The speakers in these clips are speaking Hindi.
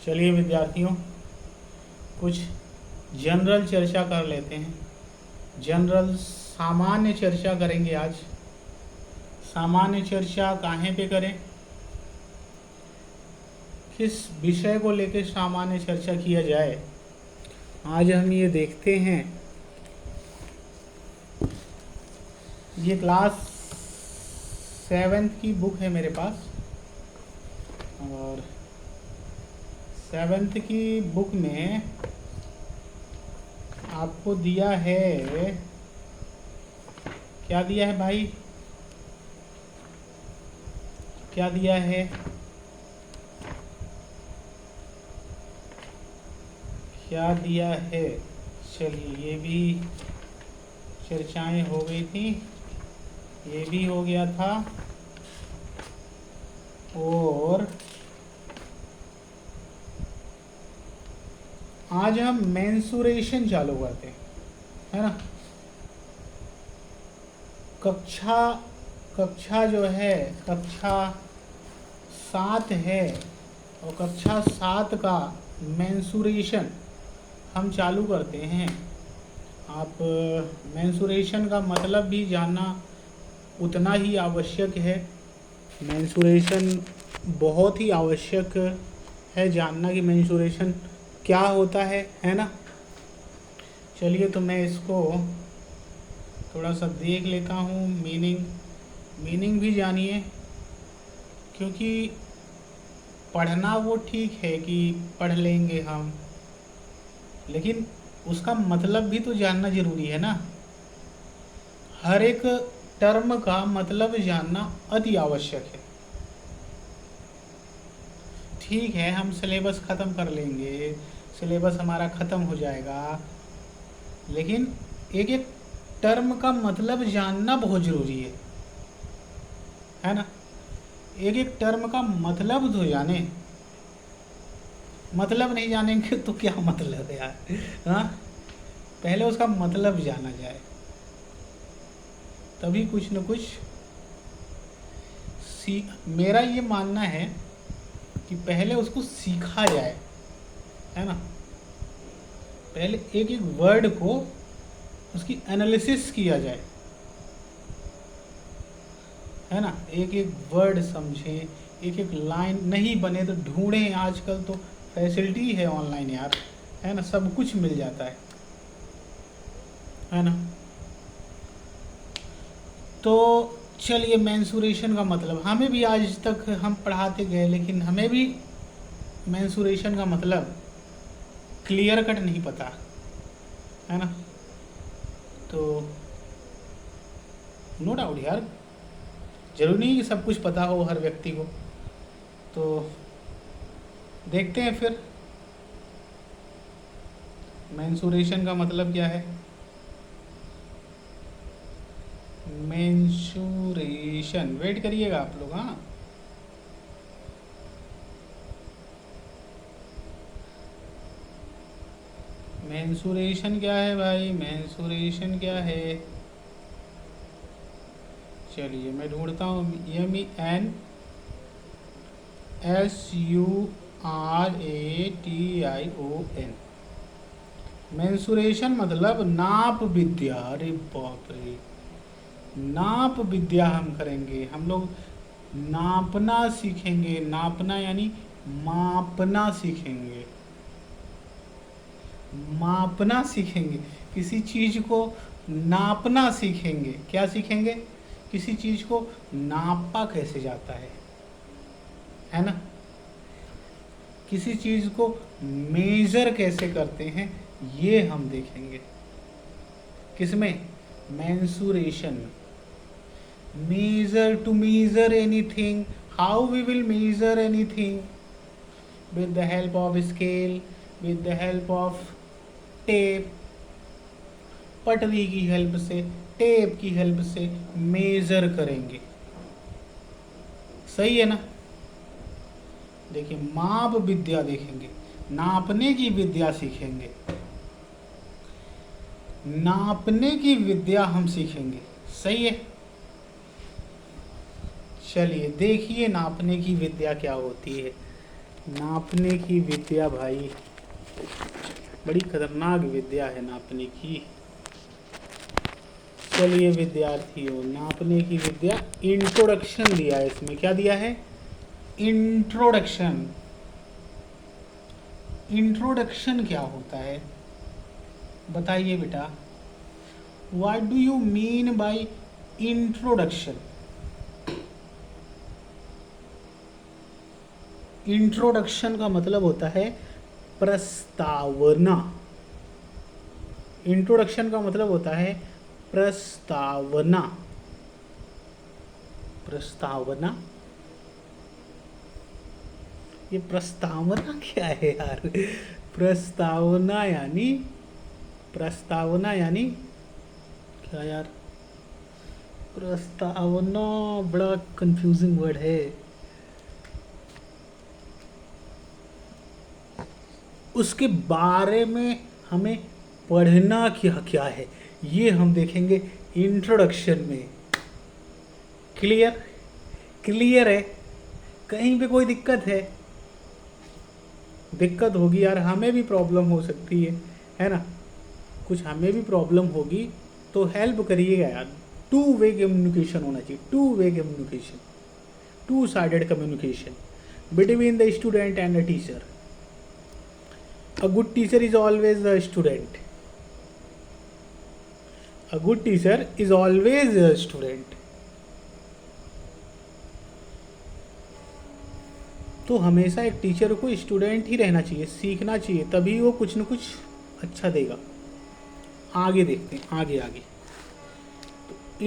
चलिए विद्यार्थियों, कुछ जनरल चर्चा कर लेते हैं। जनरल सामान्य चर्चा करेंगे आज। सामान्य चर्चा काहे पे करें, किस विषय को लेकर सामान्य चर्चा किया जाए, आज हम ये देखते हैं। ये क्लास 7th की बुक है मेरे पास, और 7th की बुक में आपको दिया है, क्या दिया है भाई, क्या दिया है? क्या दिया है? चलिए, ये भी चर्चाएं हो गई थी, ये भी हो गया था, और आज हम मेंसुरेशन चालू करते हैं, है ना। कक्षा जो है, कक्षा 7 है, और कक्षा 7 का मेंसुरेशन हम चालू करते हैं। आप मेंसुरेशन का मतलब भी जानना उतना ही आवश्यक है। मेंसुरेशन बहुत ही आवश्यक है जानना कि मेंसुरेशन क्या होता है ना। चलिए, तो मैं इसको थोड़ा सा देख लेता हूँ। मीनिंग भी जानिए, क्योंकि पढ़ना वो ठीक है कि पढ़ लेंगे हम, लेकिन उसका मतलब भी तो जानना ज़रूरी है ना। हर एक टर्म का मतलब जानना अति आवश्यक है। ठीक है, हम सिलेबस ख़त्म कर लेंगे, सिलेबस हमारा ख़त्म हो जाएगा, लेकिन एक एक टर्म का मतलब जानना बहुत ज़रूरी है ना। एक एक टर्म का मतलब तो जाने, मतलब नहीं जानेंगे तो क्या मतलब है यार, हाँ। पहले उसका मतलब जाना जाए, तभी कुछ न कुछ मेरा ये मानना है कि पहले उसको सीखा जाए, है ना। पहले एक एक वर्ड को उसकी एनालिसिस किया जाए, है ना। एक एक वर्ड समझें, एक एक लाइन नहीं बने तो ढूंढें। आजकल तो फैसिलिटी है ऑनलाइन यार, है ना, सब कुछ मिल जाता है ना। तो चलिए, मेंसुरेशन का मतलब हमें भी आज तक हम पढ़ाते गए, लेकिन हमें भी मेंसुरेशन का मतलब क्लियर कट नहीं पता, है ना। तो नो डाउट यार, जरूरी नहीं कि सब कुछ पता हो हर व्यक्ति को। तो देखते हैं फिर मेंसुरेशन का मतलब क्या है। मेंसुरेशन, वेट करिएगा आप लोग, हाँ। मेंसुरेशन क्या है भाई, मेंसुरेशन क्या है? चलिए मैं ढूंढता हूँ। MENSURATION। मेंसुरेशन मतलब नाप विद्या। अरे बाप रे, नाप विद्या हम करेंगे। हम लोग नापना सीखेंगे। नापना यानी मापना सीखेंगे, मापना सीखेंगे। किसी चीज़ को नापना सीखेंगे। क्या सीखेंगे? किसी चीज़ को नापा कैसे जाता है ना। किसी चीज़ को मेज़र कैसे करते हैं, ये हम देखेंगे। किसमें? मेंसुरेशन में। Measure, to measure anything, how we will measure anything, with the help of scale, with the help of tape, पटरी की हेल्प से, टेप की हेल्प से मेजर करेंगे। सही है ना। देखिए, माप विद्या देखेंगे, नापने की विद्या सीखेंगे, नापने की विद्या हम सीखेंगे। सही है। चलिए देखिए, नापने की विद्या क्या होती है। नापने की विद्या भाई बड़ी खतरनाक विद्या है नापने की। चलिए विद्यार्थियों, नापने की विद्या इंट्रोडक्शन दिया है इसमें। क्या दिया है? इंट्रोडक्शन। इंट्रोडक्शन क्या होता है बताइए बेटा। What do you mean by introduction? Introduction का मतलब होता है प्रस्तावना। इंट्रोडक्शन का मतलब होता है प्रस्तावना। प्रस्तावना, ये प्रस्तावना क्या है यार? प्रस्तावना यानी, प्रस्तावना यानी क्या यार? प्रस्तावना बड़ा कंफ्यूजिंग वर्ड है। उसके बारे में हमें पढ़ना क्या क्या है, ये हम देखेंगे इंट्रोडक्शन में। क्लियर? क्लियर है? कहीं पे कोई दिक्कत है? दिक्कत होगी यार, हमें भी प्रॉब्लम हो सकती है ना? कुछ हमें भी प्रॉब्लम होगी तो हेल्प करिएगा यार। टू वे कम्युनिकेशन होना चाहिए, two way communication, two sided communication between the student and the teacher. A good teacher is always a student. A good teacher is always a student. तो हमेशा एक टीचर को स्टूडेंट ही रहना चाहिए, सीखना चाहिए, तभी वो कुछ न कुछ अच्छा देगा। आगे देखते हैं, आगे आगे।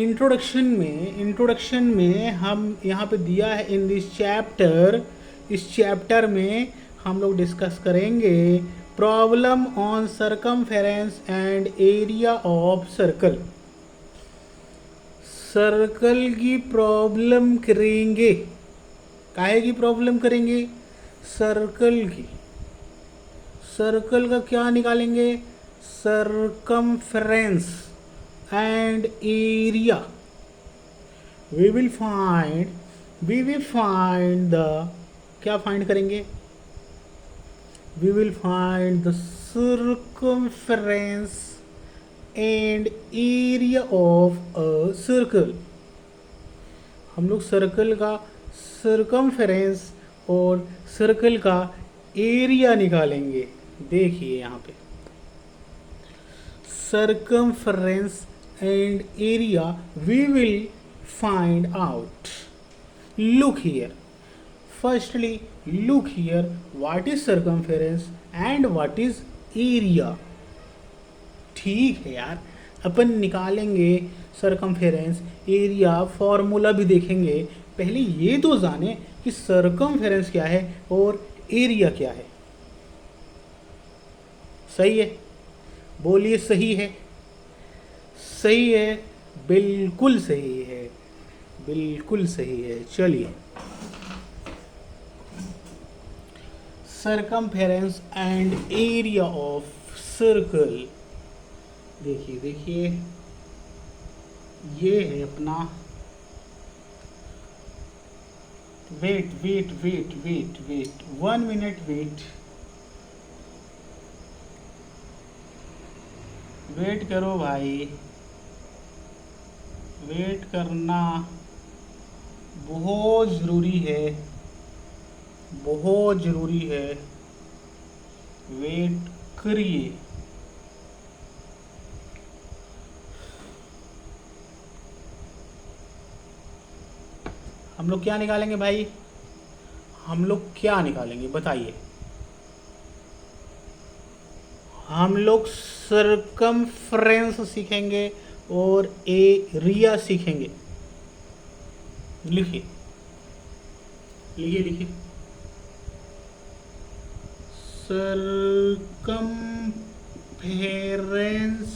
इंट्रोडक्शन में हम यहाँ पे दिया है इन दिस चैप्टर। इस चैप्टर में हम लोग डिस्कस करेंगे problem on circumference and area of circle. Circle की प्रॉब्लम करेंगे। काहे की प्रॉब्लम करेंगे? सर्कल की। सर्कल का क्या निकालेंगे? Circumference and area. We will find the, क्या फाइंड करेंगे? We will find the circumference and area of a circle। हम लोग सर्कल का circumference और सर्कल का एरिया निकालेंगे। देखिए यहाँ पे circumference and area we will find out। Look here, firstly look here, what is circumference and what is area। ठीक है यार, अपन निकालेंगे सरकमफेरेंस, एरिया, फॉर्मूला भी देखेंगे। पहले ये तो जाने कि सरकमफेरेंस क्या है और एरिया क्या है। सही है? बोलिए सही है? सही है, बिल्कुल सही है, बिल्कुल सही है। चलिए, circumference and area of circle. देखिए देखिए, ये है अपना, wait wait wait wait wait 1 minute wait करो भाई, वेट करना बहुत ज़रूरी है, बहुत ज़रूरी है, वेट करिए। हम लोग क्या निकालेंगे भाई? हम लोग क्या निकालेंगे बताइए? हम लोग सरकमफ्रेंस सीखेंगे और एरिया सीखेंगे। लिखिए लिखिए लिखिए, circumference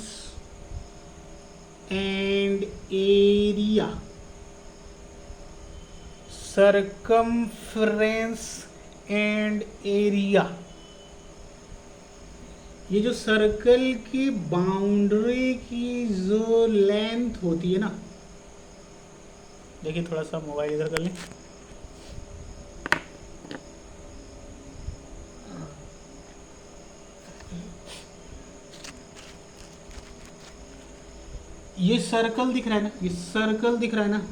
and area। circumference and area, ये जो सर्कल की बाउंड्री की जो लेंथ होती है ना, देखिए थोड़ा सा मोबाइल इधर कर लें। ये सर्कल दिख रहा है ना, ये सर्कल दिख रहा है ना,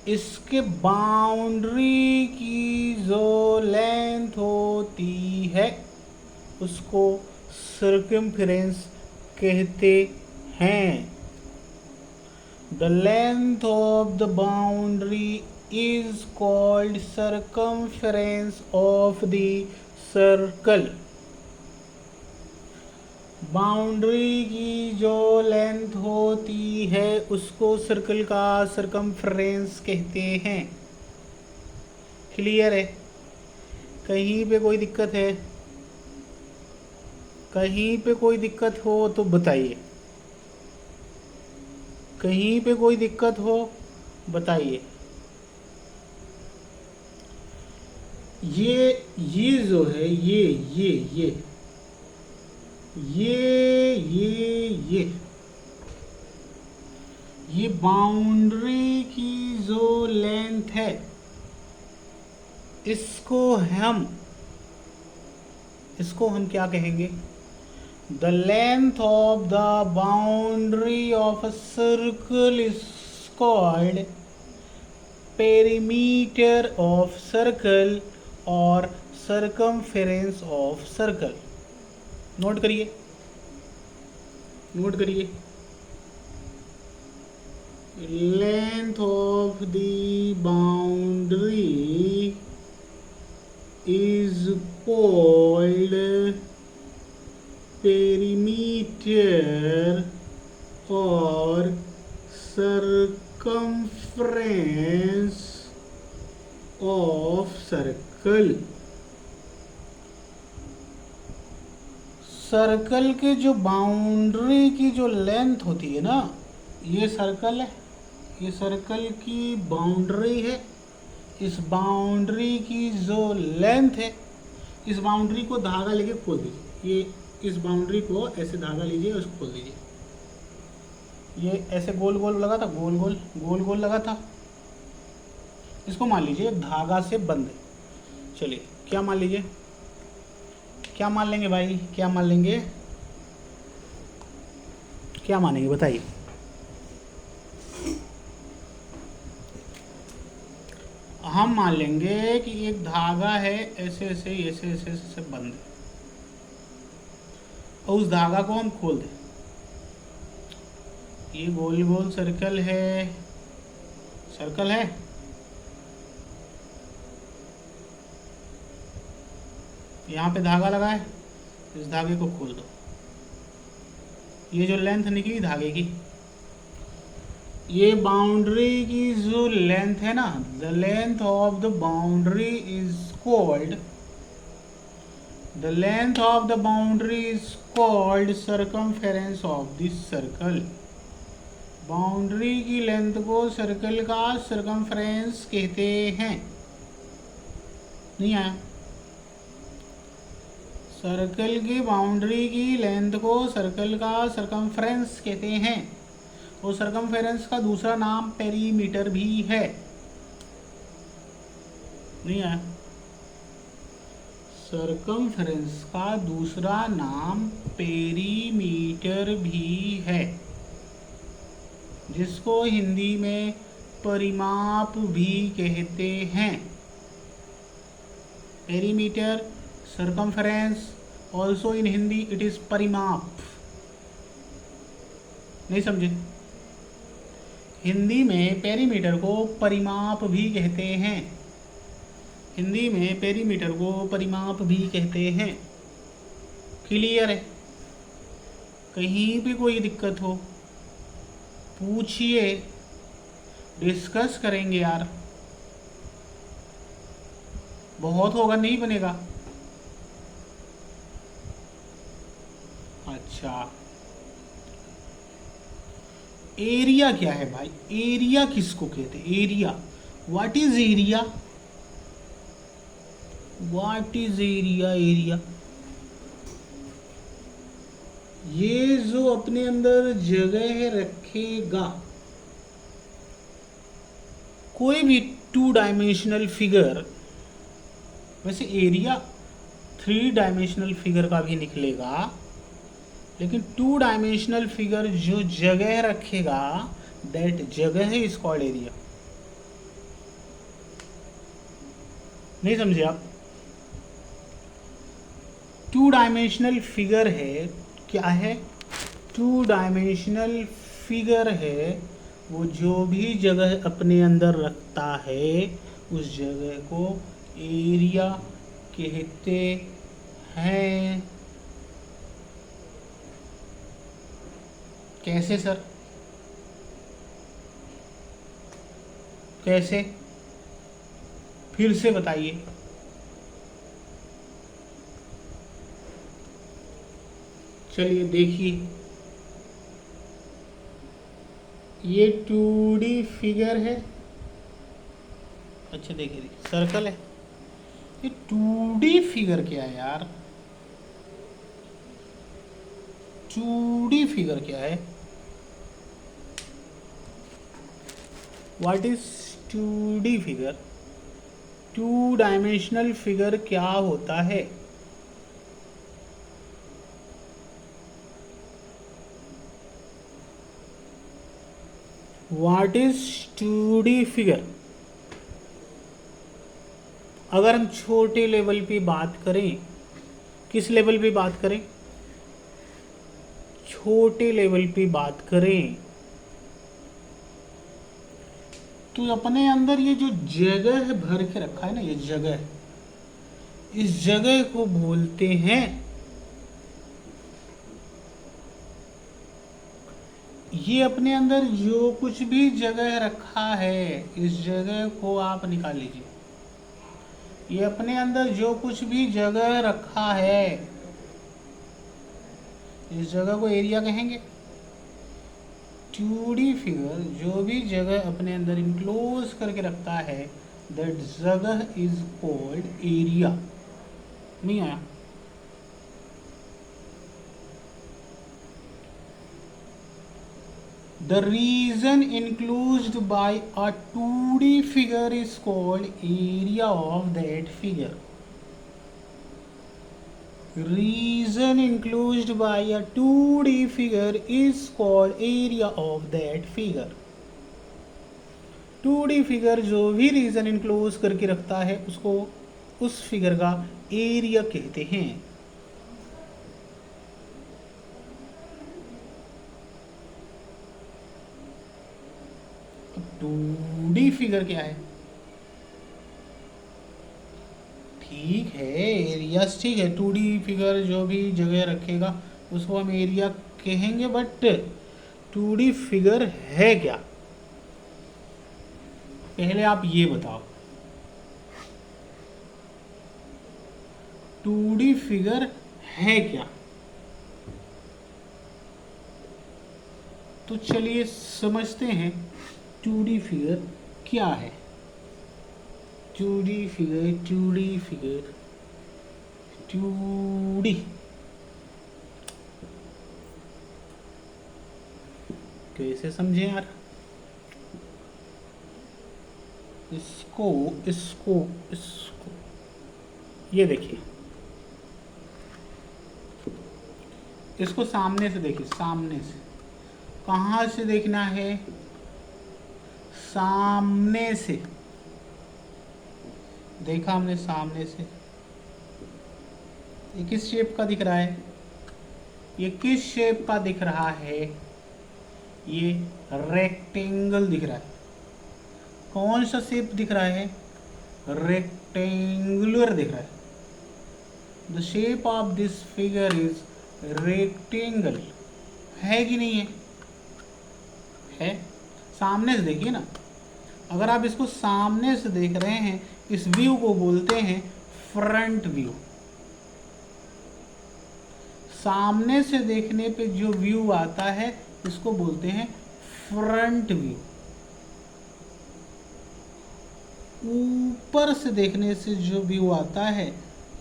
इसके बाउंड्री की जो लेंथ होती है उसको सर्कमफेरेंस कहते हैं। The length of the boundary is called circumference of the circle. Boundary की जो लेंथ होती है उसको सर्कल का सर्कमफ्रेंस कहते हैं। क्लियर है? कहीं पे कोई दिक्कत है? कहीं पे कोई दिक्कत हो तो बताइए, कहीं पे कोई दिक्कत हो बताइए। ये जो है ये ये बाउंड्री की जो लेंथ है इसको हम क्या कहेंगे? The length of the boundary of a circle is called perimeter of circle और सर्कमफेरेंस ऑफ सर्कल। नोट करिए, नोट करिए। Length of the boundary is called perimeter और सर्कमफ्रेंस ऑफ सर्कल। सर्कल के जो बाउंड्री की जो लेंथ होती है ना, ये सर्कल है, ये सर्कल की बाउंड्री है। इस बाउंड्री की जो लेंथ है, इस बाउंड्री को धागा लेके खोल दीजिए। ये इस बाउंड्री को ऐसे धागा लीजिए और उसको खोल दीजिए। ये ऐसे गोल गोल लगा था, गोल गोल लगा था। इसको मान लीजिए धागा से बंद है। चलिए क्या मान लीजिए, क्या मान लेंगे भाई, क्या मान लेंगे, क्या मानेंगे बताइए? हम मान लेंगे कि एक धागा है, ऐसे ऐसे ऐसे ऐसे ऐसे बंद है और उस धागा को हम खोल दें। ये गोल गोल सर्कल है, सर्कल है, यहाँ पे धागा लगा है, इस धागे को खोल दो। ये जो लेंथ निकली धागे की, ये बाउंड्री की जो लेंथ है ना, the length of the boundary is called, the length of the boundary is called circumference of this circle. Boundary की लेंथ को सर्कल का सर्कमफ्रेंस कहते हैं। नहीं आया? सर्कल की बाउंड्री की लेंथ को सर्कल का सर्कमफ्रेंस कहते हैं और सर्कमफ्रेंस का दूसरा नाम पेरीमीटर भी है। नहीं आया? सर्कमफ्रेंस का दूसरा नाम पेरीमीटर भी है, जिसको हिंदी में परिमाप भी कहते हैं। Perimeter, circumference, also in Hindi it is परिमाप। नहीं समझे? हिंदी में पेरीमीटर को परिमाप भी कहते हैं, हिंदी में पेरीमीटर को परिमाप भी कहते हैं। क्लियर है? कहीं भी कोई दिक्कत हो पूछिए, डिस्कस करेंगे यार। बहुत होगा नहीं बनेगा। अच्छा, एरिया क्या है भाई? एरिया किसको कहते हैं? Area, what is area? What is area? Area ये जो अपने अंदर जगह रखेगा कोई भी 2 डायमेंशनल फिगर। वैसे एरिया 3 डायमेंशनल फिगर का भी निकलेगा, लेकिन टू डायमेंशनल फिगर जो जगह रखेगा दैट जगह इज कॉल्ड एरिया। नहीं समझे आप? टू डायमेंशनल फिगर है, क्या है? टू डायमेंशनल फिगर है वो जो भी जगह अपने अंदर रखता है उस जगह को एरिया कहते हैं। कैसे सर? कैसे? फिर से बताइए। चलिए देखिए, ये 2D फिगर है। अच्छा देखिए सर्कल है। ये 2D फिगर क्या है यार? 2D फिगर क्या है? What is 2D figure? Two dimensional figure क्या होता है? What is 2D figure? अगर हम छोटे लेवल पे बात करें, किस लेवल पे बात करें? छोटे लेवल पे बात करें तो अपने अंदर ये जो जगह भर के रखा है ना, ये जगह, इस जगह को बोलते हैं, ये अपने अंदर जो कुछ भी जगह रखा है इस जगह को आप निकाल लीजिए। ये अपने अंदर जो कुछ भी जगह रखा है इस जगह को एरिया कहेंगे। 2D फिगर जो भी जगह अपने अंदर इनक्लोज करके रखता है दैट जगह इज कॉल्ड एरिया। नहीं आया? The region enclosed by a 2D figure is called area of that figure. Region enclosed by a 2D figure is called area of that figure. 2D figure जो भी रीजन इनक्लोज करके रखता है उसको उस फिगर का एरिया कहते हैं। 2D फिगर क्या है? ठीक है एरियाज, ठीक है 2D फिगर जो भी जगह रखेगा उसको हम एरिया कहेंगे, बट 2D फिगर है क्या? पहले आप ये बताओ 2D फिगर है क्या? तो चलिए समझते हैं 2D फिगर क्या है। 2D figure 2D figure 2D कैसे समझें यार? इसको इसको इसको ये देखिए, इसको सामने से देखिए, सामने से। कहाँ से देखना है? सामने से। देखा हमने सामने से। ये किस शेप का दिख रहा है? ये किस शेप का दिख रहा है? ये रेक्टेंगल दिख रहा है। कौन सा शेप दिख रहा है? रेक्टेंगुलर दिख रहा है। The shape of this figure is rectangle. है कि नहीं है? है। सामने से देखिए ना, अगर आप इसको सामने से देख रहे हैं इस व्यू को बोलते हैं फ्रंट व्यू। सामने से देखने पे जो व्यू आता है इसको बोलते हैं फ्रंट व्यू। ऊपर से देखने से जो व्यू आता है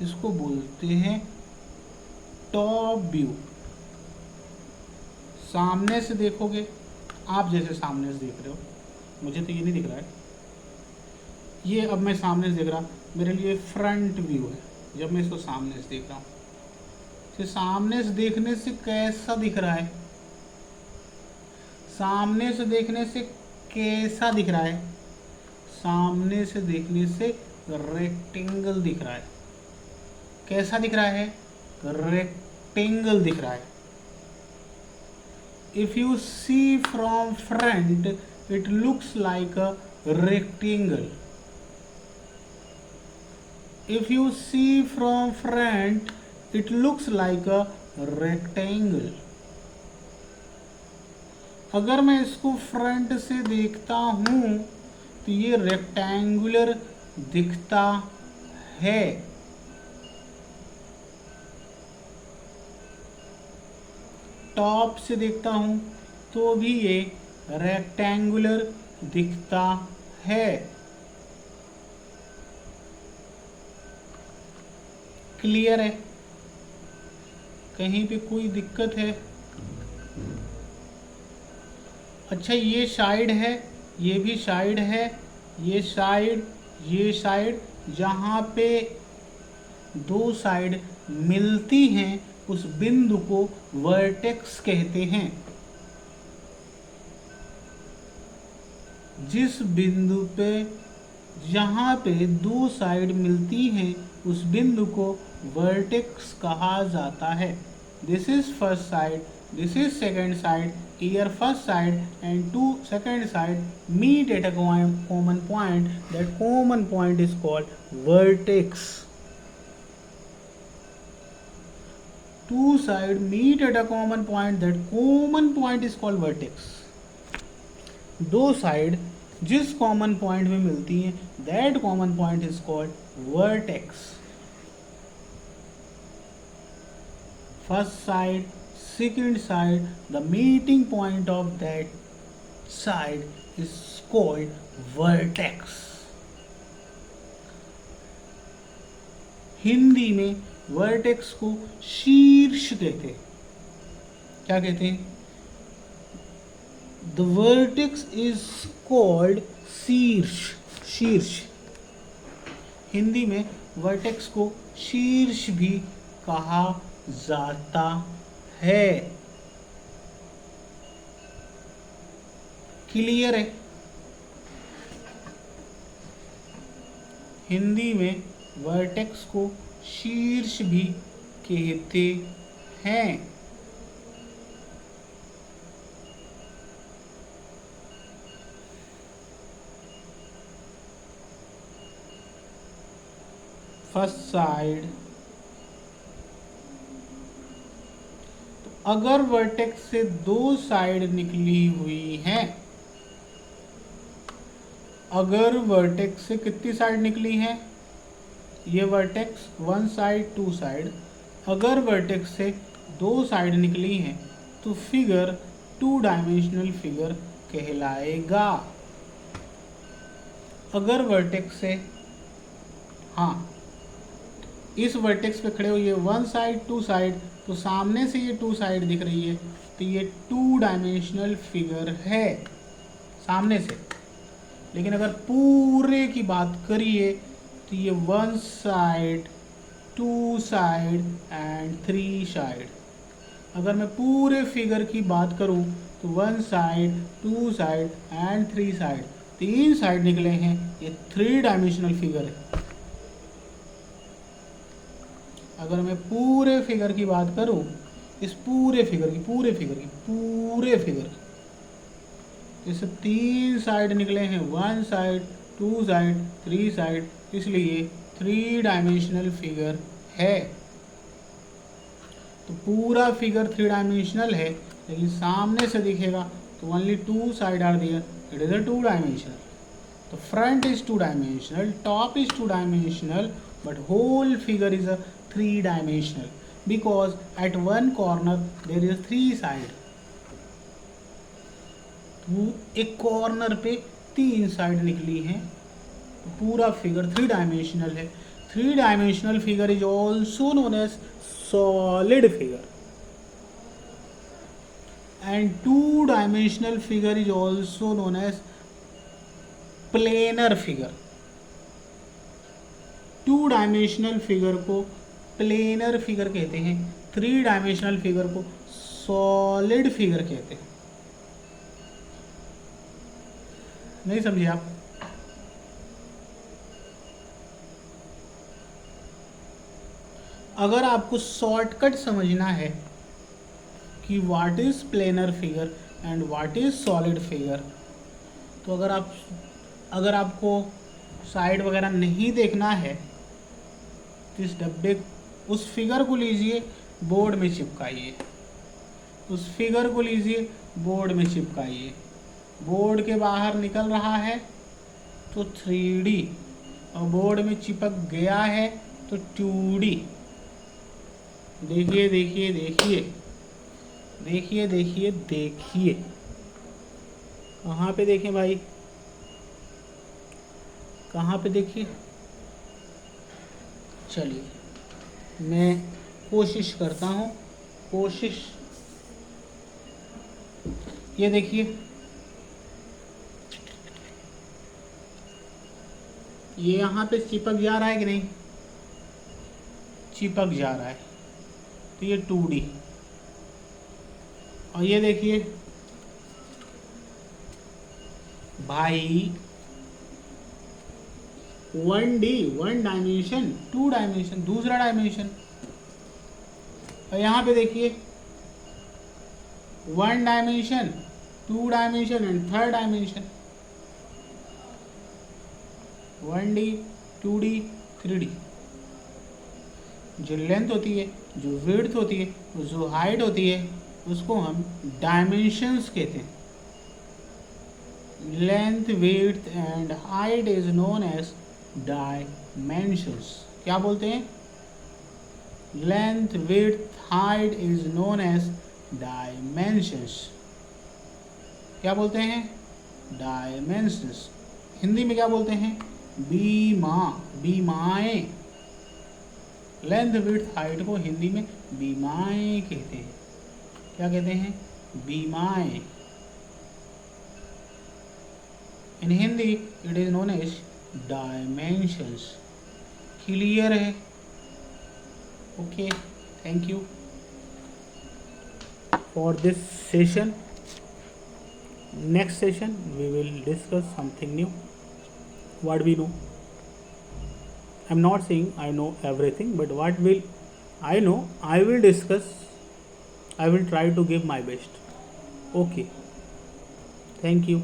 इसको बोलते हैं टॉप व्यू। सामने से देखोगे, आप जैसे सामने से देख रहे हो, मुझे तो ये नहीं दिख रहा है, ये अब मैं सामने से देख रहा, मेरे लिए फ्रंट व्यू है जब मैं इसको सामने से देख रहा हूँ। तो सामने से देखने से कैसा दिख रहा है? सामने से देखने से कैसा दिख रहा है? सामने से देखने से रेक्टेंगल दिख रहा है। कैसा दिख रहा है? रेक्टेंगल दिख रहा है। If you see from front, it looks like a rectangle. If you see from front, it looks like a rectangle. अगर मैं इसको फ्रंट से देखता हूँ तो ये रेक्टेंगुलर दिखता है। टॉप से देखता हूँ तो भी ये रेक्टेंगुलर दिखता है। क्लियर है? कहीं पे कोई दिक्कत है? अच्छा, ये साइड है, ये भी साइड है, ये साइड जहाँ पे दो साइड मिलती हैं उस बिंदु को वर्टेक्स कहते हैं। जिस बिंदु पे जहाँ पे दो साइड मिलती हैं उस बिंदु को वर्टेक्स कहा जाता है। This is first side, this is second side, here first side and two second side meet at a common point. That common point is called vertex. Two side meet at a common point. That common point is called vertex. दो साइड जिस कॉमन पॉइंट में मिलती हैं that common point is called vertex. First side, second side, the meeting point of that side is called vertex. Hindi में वर्टेक्स को शीर्ष कहते हैं। क्या कहते हैं? The vertex is called शीर्ष। हिंदी में वर्टेक्स को शीर्ष भी कहा जाता है। क्लियर है? हिंदी में वर्टेक्स को शीर्ष भी कहते हैं। फर्स्ट साइड, अगर वर्टेक्स से दो साइड निकली हुई हैं, अगर वर्टेक्स से कितनी साइड निकली हैं? ये vertex one side two side, अगर वर्टेक्स से दो साइड निकली हैं तो फिगर टू डायमेंशनल फिगर कहलाएगा। अगर वर्टेक्स से, हाँ, इस वर्टेक्स पे खड़े हो, ये वन साइड टू साइड, तो सामने से ये टू साइड दिख रही है तो ये टू डायमेंशनल फिगर है सामने से। लेकिन अगर पूरे की बात करिए तो ये one side, two side and three side. अगर मैं पूरे फिगर की बात करूं तो one side, two side and three side, तीन साइड निकले हैं, ये थ्री डायमेंशनल फिगर है। अगर मैं पूरे फिगर की बात करूं, इस पूरे फिगर की जैसे तीन साइड निकले हैं, one side, two side, three side, इसलिए थ्री डायमेंशनल फिगर है। तो पूरा फिगर थ्री डायमेंशनल है, लेकिन सामने से दिखेगा तो only two side are there, it is a two dimensional. तो front is two dimensional, top is two dimensional, but whole figure is a three dimensional because at one corner there is three side. एक कॉर्नर पे तीन साइड निकली हैं, तो पूरा फिगर थ्री डायमेंशनल है। Three dimensional figure is also known as solid figure and two dimensional figure is also known as planar figure. Two dimensional figure को प्लेनर फिगर कहते हैं, 3 डायमेंशनल फिगर को सॉलिड फिगर कहते हैं। नहीं समझे आप? अगर आपको शॉर्टकट समझना है कि what is planar figure and what is solid figure, तो अगर आपको साइड वगैरह नहीं देखना है तो इस डब्बे उस फिगर को लीजिए, बोर्ड में चिपकाइए। उस फिगर को लीजिए, बोर्ड में चिपकाइए। बोर्ड के बाहर निकल रहा है तो 3D, और बोर्ड में चिपक गया है तो 2D। देखिए देखिए देखिए देखिए देखिए देखिए, कहाँ पे देखें भाई, कहाँ पे देखिए। चलिए मैं कोशिश करता हूँ, ये देखिए, ये यहाँ पे चिपक जा रहा है कि नहीं? चिपक जा रहा है, तो ये 2D। और ये देखिए भाई, 1D, 1 डायमेंशन, 2 डायमेंशन, दूसरा डायमेंशन। और यहाँ पे देखिए 1 dimension, 2 dimension and 3rd dimension. 1D, 2D, 3D। जो लेंथ होती है, जो विड्थ होती है, जो हाइट होती है, उसको हम डायमेंशंस कहते हैं। Length, width and height is known as dimensions. क्या बोलते हैं? Length, width, height is known as dimensions. क्या बोलते हैं? डायमेंशंस। हिंदी में क्या बोलते हैं? बीमा, बीमाएं। लेंथ, विड्थ, हाइट को हिंदी में बीमाएं कहते हैं। क्या कहते हैं? बीमाएं। In Hindi it is known as dimensions. Clear है? Okay, thank you for this session. Next session we will discuss something new, what we know. I'm not saying I know everything, but what will I know, I will discuss, I will try to give my best. Okay, thank you.